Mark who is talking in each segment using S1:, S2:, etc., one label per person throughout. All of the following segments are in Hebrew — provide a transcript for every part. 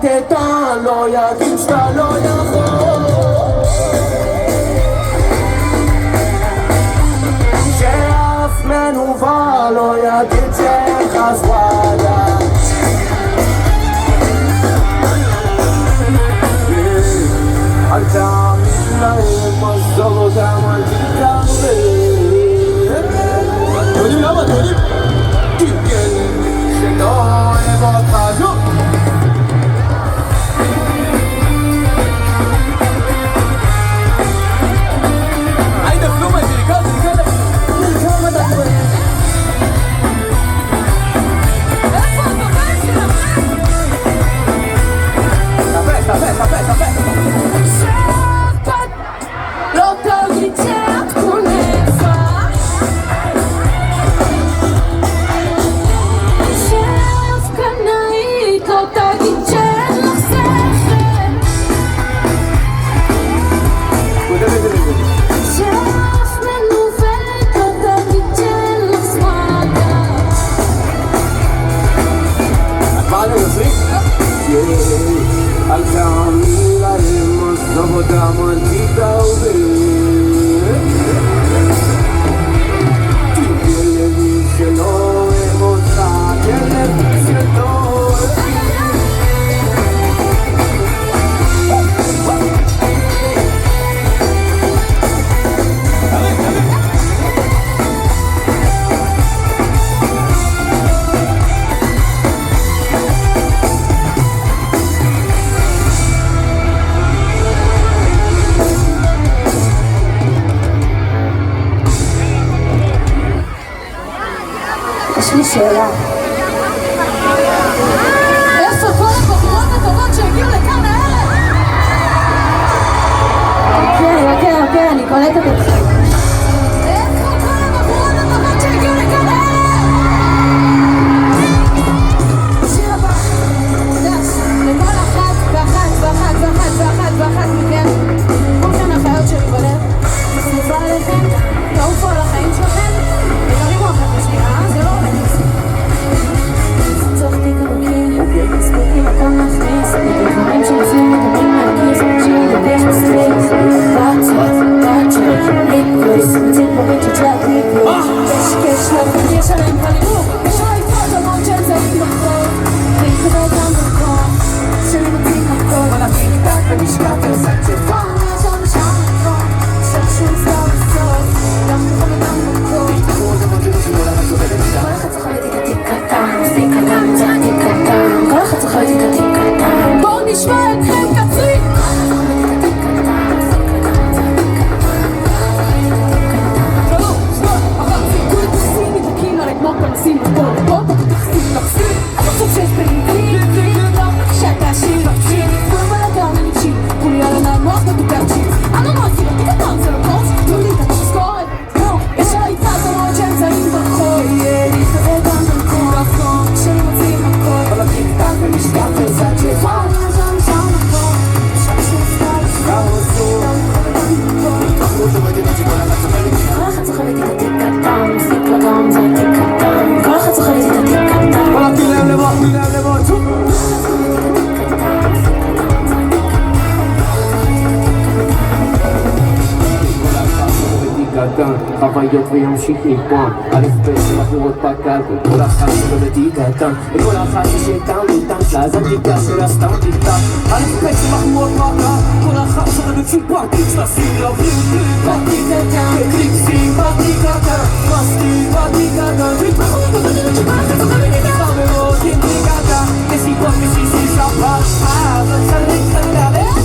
S1: קטן לא יגיד שאתה לא יכול, שאף מנוול לא יגיד שחס וואלה. אל תאמין להם, עזוב אותם, אל תתערבב. אתם יודעים למה? אתם יודעים? תראה למי שלא אוהב אותך שוב. היידה פלומה, תריקה מדע כבר. איפה הבבא שלכם? תפס שפת לא תגיד שאת קונפה, שאף קנאית לא תגיד שאין לך שכל, שאף מנוולת לא תגיד שאין לך סמגה. את מה אתם יוצרים? אל תאמין להם, עזוב אותם, אל תתערבב. תראה למי שלא אוהב אותך, תראה למי שלא אוהב.
S2: יש לי שאלה. איפה כל הבחורות הטובות שהגיעו לכאן הערב? אוקיי, אני קולטת אתכם. איפה כל הבחורות הטובות שהגיעו לכאן הערב? שיר הבא מוקדש לכל אחת ואחת מכן. כולכן החיות שלי בלב, מחליפה עליכם, תעופו על החיים שלכם ותרימו אחת בשנייה, זה לא עובד. צוחתי כמוקים, מספיקים הכל להכניס את הדברים שלפים מדברים מהכיס, שידגש בסטרייס באצ'ר, ליקוויס, ציפורית שצ'לת ליקוויס, קש לך, יש עליהם פלימור, אפשר לפחות המון של זה מתמחרות, להתקבל גם במקום שלי מציג מקום על הפיקטק ומשקעת וסק צבא נעזור לשם מקום שרשום סתם בסוף גם בכל אדם מקום כל אחד צריך להיות איתי קטן, זה קטן, זה אני קטן, כל אחד צריך להיות איתי קטן. בואו נשמע אתכם קצרי. פנסים לכל לכל תחסים תחסים חושב שיש פרינטים שאתה שיר רפשיר כל בלגן אני צ'יל כולי על עיניים מוח ובגרצ'יל אני לא מעשי אותי קטן זה לא קורס לא לי את המשכורת לא יש עלי פאזה מאוד שהם זרים ברחוב להתקבל גם במקום שאני מוציא הכל כל הפיקטק ומשקף וזאת שפה אני שם שם מקום שם שום סטייל גם עשו תחרות ומדים את שיבול על הצמלים כל אחד צריך להגיד את התיק קטן מוסיק לגרם זה התיק קטן כל אחד צריך להגיד את התיק קטן
S1: וואלה תני להם לבוא שוב חוויות וימשיך מפעם א' ב' שמחורות פקד וכל אחת שבאתי קטן וכל אחת ששאיתם איתם שאז הבדיקה שלה סתם תקטן א' ב' שמחורות פקד כל אחת שבאמת סימפטית שתשים לבריאות באתי קטן וקליקסים באתי קטן מסתי באתי קטן מתמחות ובדרת שבאתי זוכרת את דבר מאוד אינטי קטן נסיבות ושישי שפט אז אני צריך קטן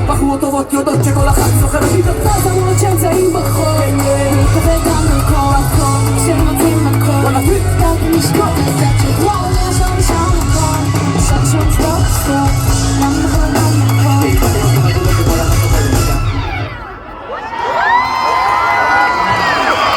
S1: בחורות טובות יודעות שכל אחת זוכרת לי את